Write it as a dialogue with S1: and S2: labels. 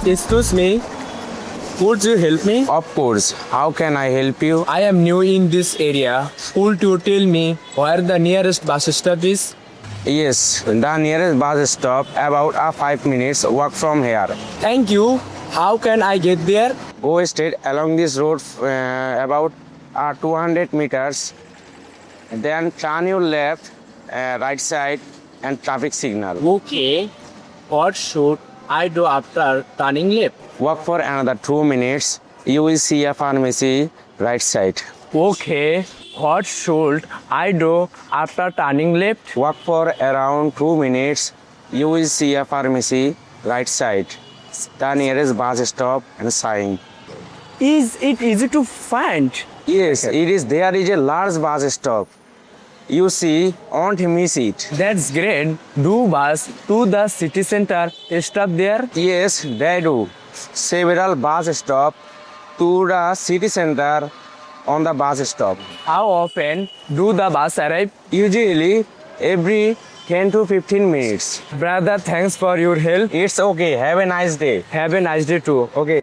S1: Excuse me, could you help me?
S2: Of course. How can I help you?
S1: I am new in this area. Could you tell me where the nearest bus stop is?
S2: Yes, the nearest bus stop about 5 minutes walk from here.
S1: Thank you. How can I get there?
S2: Go straight along this road about 200 meters. Then turn your left, right side, and traffic signal.
S1: Okay. What should I do after turning left?
S2: Walk for another 2 minutes. You will see a pharmacy right side.
S1: Okay. What should I do after turning left?
S2: Walk for around 2 minutes. You will see a pharmacy right side. The nearest bus stop and sign.
S1: Is it easy to find?
S2: Yes, it is. There is a large bus stop. You see, won't miss it.
S1: That's great. Do bus to the city center stop there?
S2: Yes, they do. Several bus stop to the city center on the bus stop.
S1: How often do the bus arrive?
S2: Usually every 10 to 15 minutes.
S1: Brother, thanks for your help.
S2: It's okay. Have a nice day.
S1: Have a nice day too.
S2: Okay.